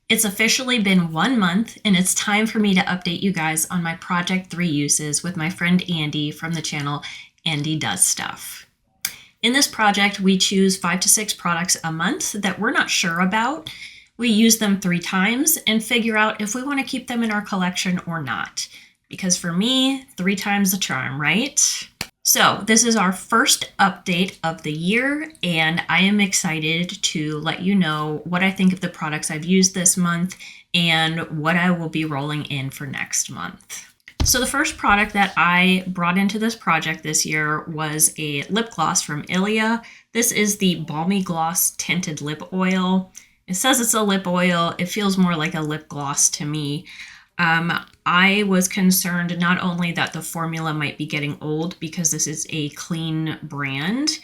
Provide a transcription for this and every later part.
It's officially been 1 month, and it's time for me to update you guys on my Project 3 uses with my friend Andy from the channel Andy Does Stuff. In this project, we choose 5 to 6 products a month that we're not sure about. We use them 3 times and figure out if we want to keep them in our collection or not. Because for me, 3 times the charm, right? So this is our first update of the year, and I am excited to let you know what I think of the products I've used this month and what I will be rolling in for next month. So the first product that I brought into this project this year was a lip gloss from Ilia. This is the Balmy Gloss Tinted Lip Oil. It says it's a lip oil. It feels more like a lip gloss to me. I was concerned not only that the formula might be getting old because this is a clean brand,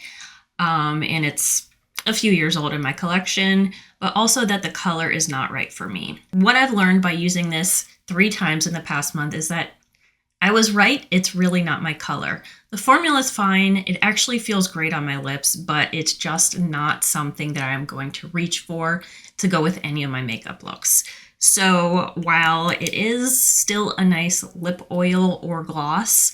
and it's a few years old in my collection, but also that the color is not right for me. What I've learned by using this 3 times in the past month is that I was right, it's really not my color. The formula is fine, it actually feels great on my lips, but it's just not something that I'm going to reach for to go with any of my makeup looks. So while it is still a nice lip oil or gloss,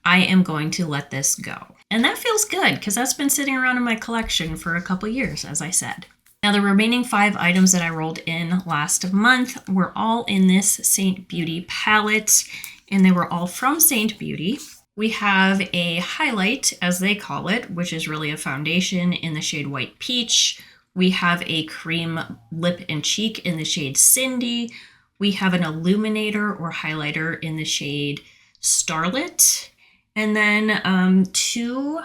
I am going to let this go. And that feels good because that's been sitting around in my collection for a couple years, as I said. Now the remaining 5 items that I rolled in last month were all in this Saint Beauty palette, and they were all from Saint Beauty. We have a highlight, as they call it, which is really a foundation in the shade White Peach. We have a cream lip and cheek in the shade Cindy. We have an illuminator or highlighter in the shade Starlit. And then 2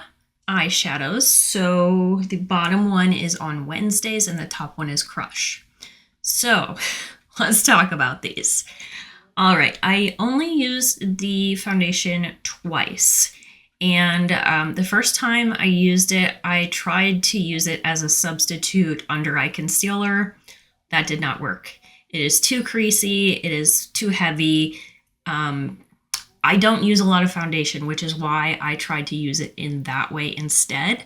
eyeshadows. So the bottom one is on Wednesdays and the top one is Crush. So let's talk about these. All right, I only used the foundation twice. And the first time I used it, I tried to use it as a substitute under eye concealer. That did not work. It is too creasy. It is too heavy. I don't use a lot of foundation, which is why I tried to use it in that way instead.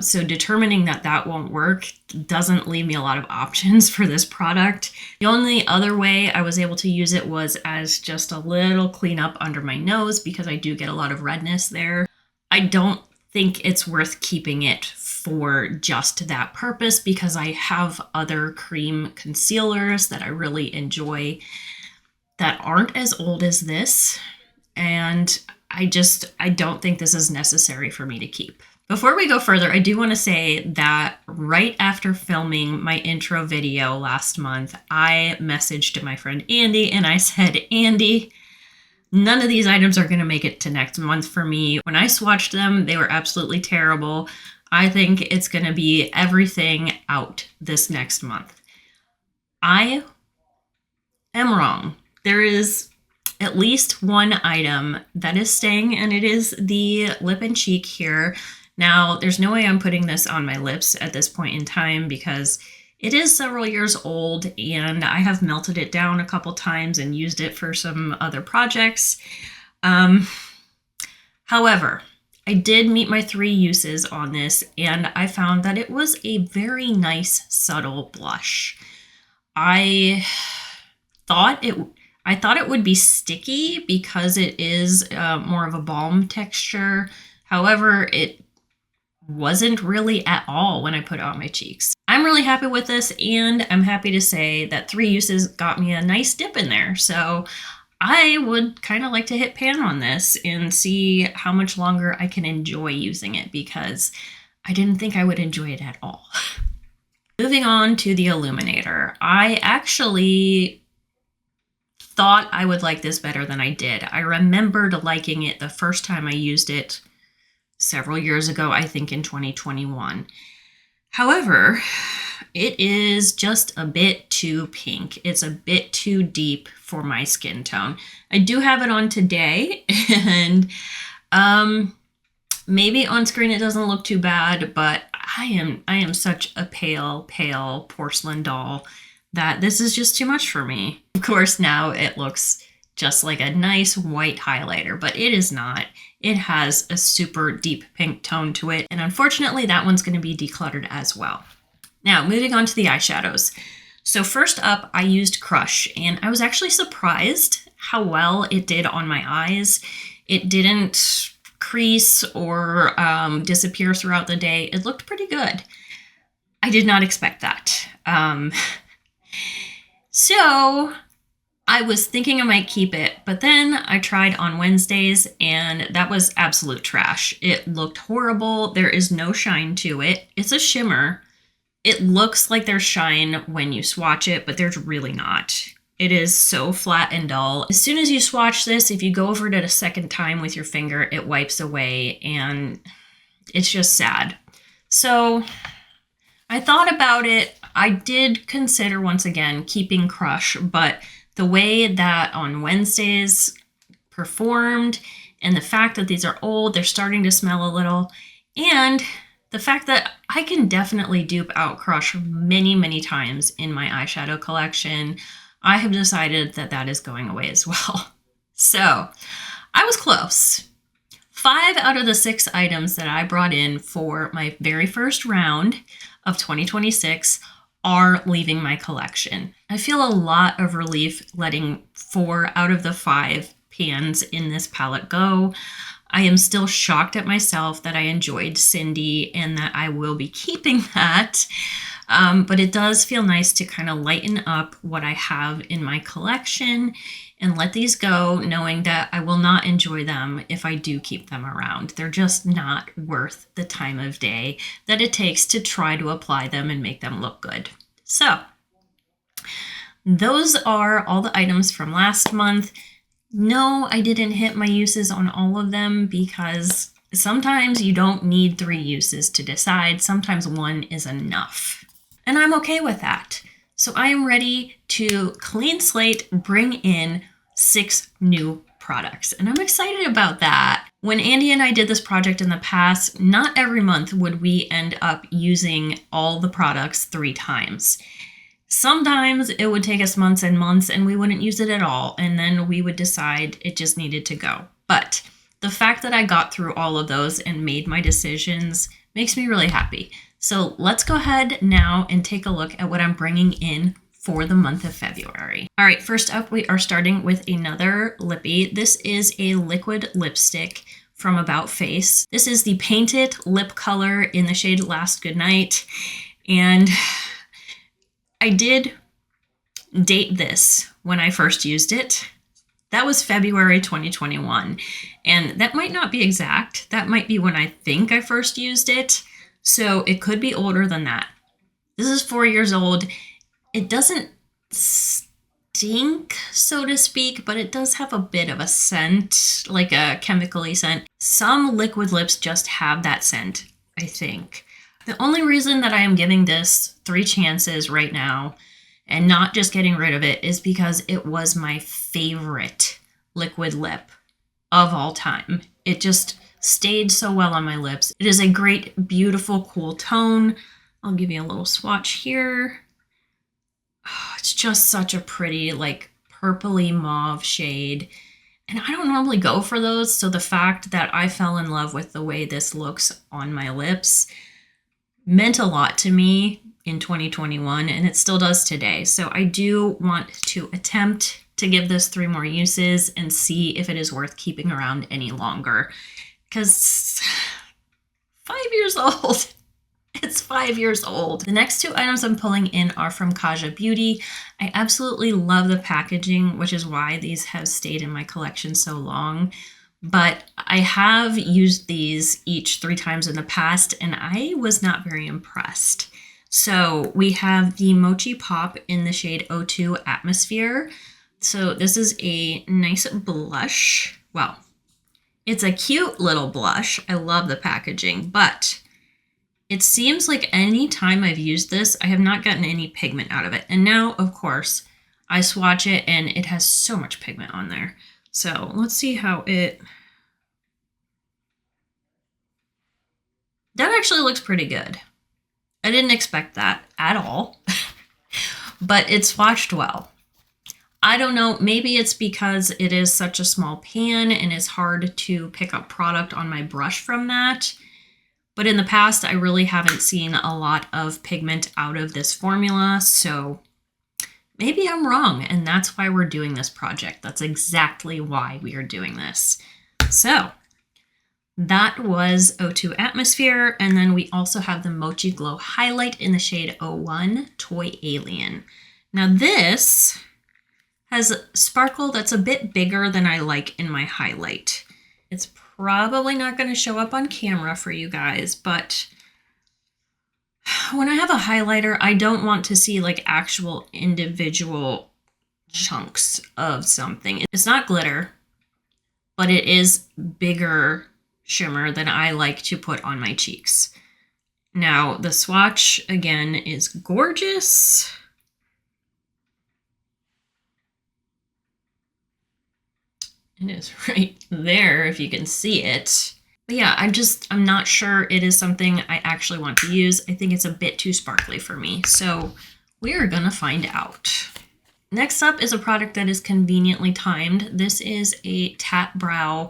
So determining that that won't work doesn't leave me a lot of options for this product. The only other way I was able to use it was as just a little cleanup under my nose because I do get a lot of redness there. I don't think it's worth keeping it for just that purpose because I have other cream concealers that I really enjoy that aren't as old as this. And I don't think this is necessary for me to keep. Before we go further, I do want to say that right after filming my intro video last month, I messaged my friend Andy and I said, Andy, none of these items are going to make it to next month for me. When I swatched them, they were absolutely terrible. I think it's going to be everything out this next month. I am wrong. There is at least one item that is staying, and it is the lip and cheek here. Now, there's no way I'm putting this on my lips at this point in time because it is several years old and I have melted it down a couple times and used it for some other projects. However, I did meet my 3 uses on this and I found that it was a very nice, subtle blush. I thought it would be sticky because it is more of a balm texture. However, it wasn't really at all when I put it on my cheeks. I'm really happy with this, and I'm happy to say that 3 uses got me a nice dip in there. So I would kind of like to hit pan on this and see how much longer I can enjoy using it because I didn't think I would enjoy it at all. Moving on to the illuminator. I actually thought I would like this better than I did. I remembered liking it the first time I used it several years ago, I think in 2021. However, it is just a bit too pink. It's a bit too deep for my skin tone. I do have it on today, and maybe on screen it doesn't look too bad, but I am such a pale porcelain doll that this is just too much for me. Of course, now it looks just like a nice white highlighter, but it is not. It has a super deep pink tone to it, and unfortunately that one's going to be decluttered as well. Now, moving on to the eyeshadows. So first up, I used Crush, and I was actually surprised how well it did on my eyes. It didn't crease or disappear throughout the day. It looked pretty good. I did not expect that. So I was thinking I might keep it, but then I tried on Wednesdays and that was absolute trash. It looked horrible. There is no shine to it. It's a shimmer. It looks like there's shine when you swatch it, but there's really not. It is so flat and dull. As soon as you swatch this, if you go over it a second time with your finger, it wipes away and it's just sad. So I thought about it. I did consider once again keeping Crush, but the way that on Wednesdays performed and the fact that these are old, they're starting to smell a little, and the fact that I can definitely dupe out Crush many, many times in my eyeshadow collection, I have decided that that is going away as well. So I was close. 5 out of the 6 items that I brought in for my very first round of 2026 are leaving my collection. I feel a lot of relief letting 4 out of the 5 pans in this palette go. I am still shocked at myself that I enjoyed Cindy and that I will be keeping that. But it does feel nice to kind of lighten up what I have in my collection and let these go, knowing that I will not enjoy them if I do keep them around. They're just not worth the time of day that it takes to try to apply them and make them look good. So those are all the items from last month. No, I didn't hit my uses on all of them because sometimes you don't need 3 uses to decide. Sometimes 1 is enough. And I'm okay with that. So I am ready to clean slate, bring in 6 new products. And I'm excited about that. When Andy and I did this project in the past, not every month would we end up using all the products 3 times. Sometimes it would take us months and months and we wouldn't use it at all. And then we would decide it just needed to go. But the fact that I got through all of those and made my decisions makes me really happy. So let's go ahead now and take a look at what I'm bringing in for the month of February. All right, first up, we are starting with another lippy. This is a liquid lipstick from About Face. This is the Painted Lip Color in the shade Last Goodnight. And I did date this when I first used it. That was February 2021. And that might not be exact. That might be when I think I first used it. So it could be older than that. This is 4 years old. It doesn't stink, so to speak, but it does have a bit of a scent, like a chemically scent. Some liquid lips just have that scent, I think. The only reason that I am giving this 3 chances right now and not just getting rid of it is because it was my favorite liquid lip of all time. It just stayed so well on my lips. It is a great, beautiful, cool tone. I'll give you a little swatch here. Oh, it's just such a pretty, like, purpley mauve shade. And I don't normally go for those, so the fact that I fell in love with the way this looks on my lips meant a lot to me in 2021, and it still does today. So I do want to attempt to give this 3 more uses and see if it is worth keeping around any longer. Because 5 years old. It's 5 years old. The next 2 items I'm pulling in are from Kaja Beauty. I absolutely love the packaging, which is why these have stayed in my collection so long. But I have used these each 3 times in the past, and I was not very impressed. So we have the Mochi Pop in the shade 02 Atmosphere. So this is a nice blush. Well, it's a cute little blush. I love the packaging, but it seems like any time I've used this, I have not gotten any pigment out of it. And now, of course, I swatch it and it has so much pigment on there. So let's see how it... That actually looks pretty good. I didn't expect that at all, but it swatched well. I don't know, maybe it's because it is such a small pan and it's hard to pick up product on my brush from that. But in the past, I really haven't seen a lot of pigment out of this formula, so Maybe I'm wrong, and that's why we're doing this project. That's exactly why we are doing this. So that was O2 Atmosphere, and then we also have the Mochi Glow Highlight in the shade 01 Toy Alien. Now this has sparkle that's a bit bigger than I like in my highlight. It's probably not going to show up on camera for you guys, but when I have a highlighter, I don't want to see like actual individual chunks of something. It's not glitter, but it is bigger shimmer than I like to put on my cheeks. Now, the swatch, again, is gorgeous. It is right there if you can see it. But yeah, I'm not sure it is something I actually want to use. I think it's a bit too sparkly for me. So we are gonna find out. Next up is a product that is conveniently timed. This is a Tat Brow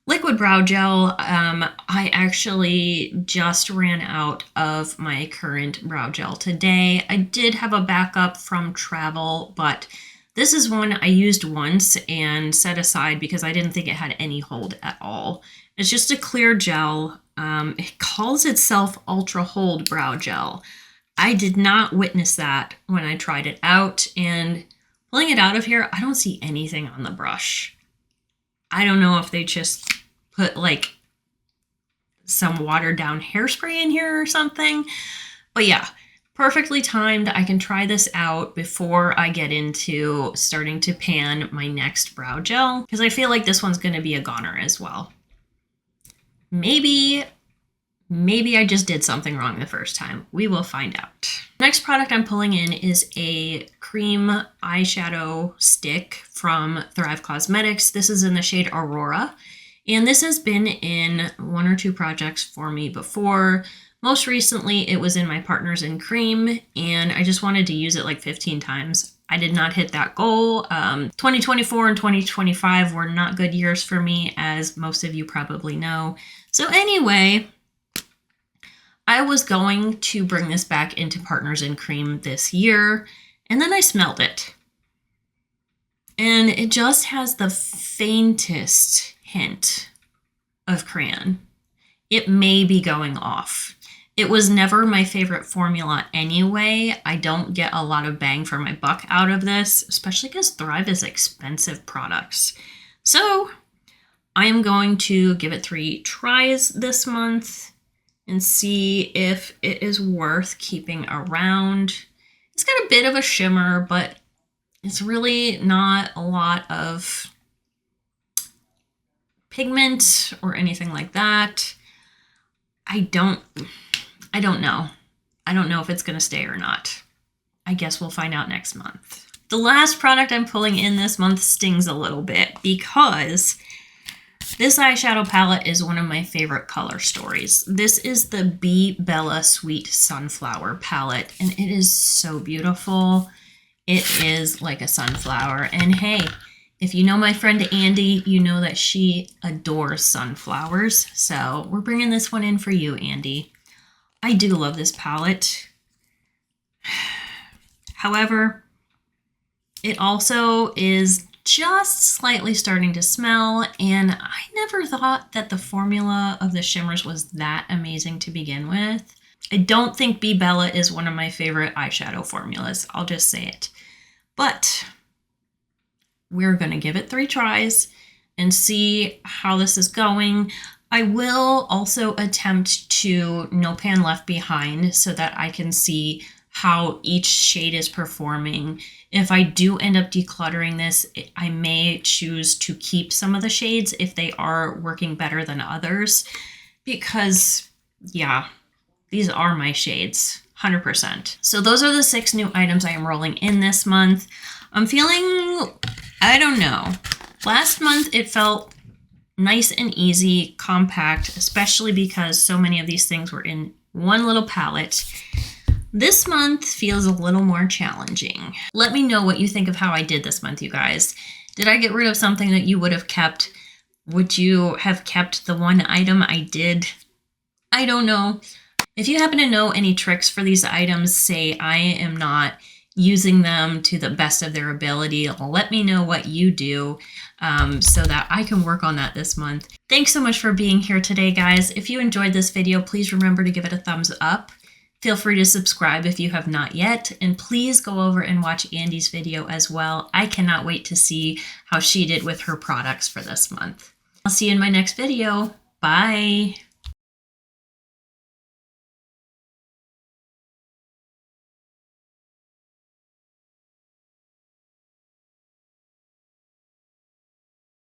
liquid brow gel. I actually just ran out of my current brow gel today. I did have a backup from travel, but this is one I used once and set aside because I didn't think it had any hold at all. It's just a clear gel. It calls itself Ultra Hold Brow Gel. I did not witness that when I tried it out, and pulling it out of here, I don't see anything on the brush. I don't know if they just put like some watered down hairspray in here or something, but yeah, perfectly timed. I can try this out before I get into starting to pan my next brow gel, because I feel like this one's going to be a goner as well. Maybe I just did something wrong the first time. We will find out. Next product I'm pulling in is a cream eyeshadow stick from Thrive Cosmetics. This is in the shade Aurora, and this has been in 1 or 2 projects for me before. Most recently, it was in my Partners in Cream, and I just wanted to use it like 15 times. I did not hit that goal. 2024 and 2025 were not good years for me, as most of you probably know. So anyway, I was going to bring this back into Partners in Cream this year, and then I smelled it. And it just has the faintest hint of crayon. It may be going off. It was never my favorite formula anyway. I don't get a lot of bang for my buck out of this, especially because Thrive is expensive products. So I am going to give it 3 tries this month and see if it is worth keeping around. It's got a bit of a shimmer, but it's really not a lot of pigment or anything like that. I don't know. I don't know if it's going to stay or not. I guess we'll find out next month. The last product I'm pulling in this month stings a little bit because this eyeshadow palette is one of my favorite color stories. This is the Be Bella Sweet Sunflower palette, and it is so beautiful. It is like a sunflower. And hey, if you know my friend Andy, you know that she adores sunflowers. So we're bringing this one in for you, Andy. I do love this palette. However, it also is just slightly starting to smell, and I never thought that the formula of the shimmers was that amazing to begin with. I don't think Be Bella is one of my favorite eyeshadow formulas. I'll just say it. But we're going to give it 3 tries and see how this is going. I will also attempt to no pan left behind so that I can see how each shade is performing. If I do end up decluttering this, I may choose to keep some of the shades if they are working better than others, because yeah, these are my shades, 100%. So those are the 6 new items I am rolling in this month. I'm feeling, I don't know. Last month it felt nice and easy, compact, especially because so many of these things were in one little palette. This month feels a little more challenging. Let me know what you think of how I did this month, you guys. Did I get rid of something that you would have kept? Would you have kept the one item I did? I don't know. If you happen to know any tricks for these items, say I am not using them to the best of their ability. Let me know what you do so that I can work on that this month. Thanks so much for being here today, guys. If you enjoyed this video, please remember to give it a thumbs up. Feel free to subscribe if you have not yet, and please go over and watch Andy's video as well. I cannot wait to see how she did with her products for this month. I'll see you in my next video. Bye.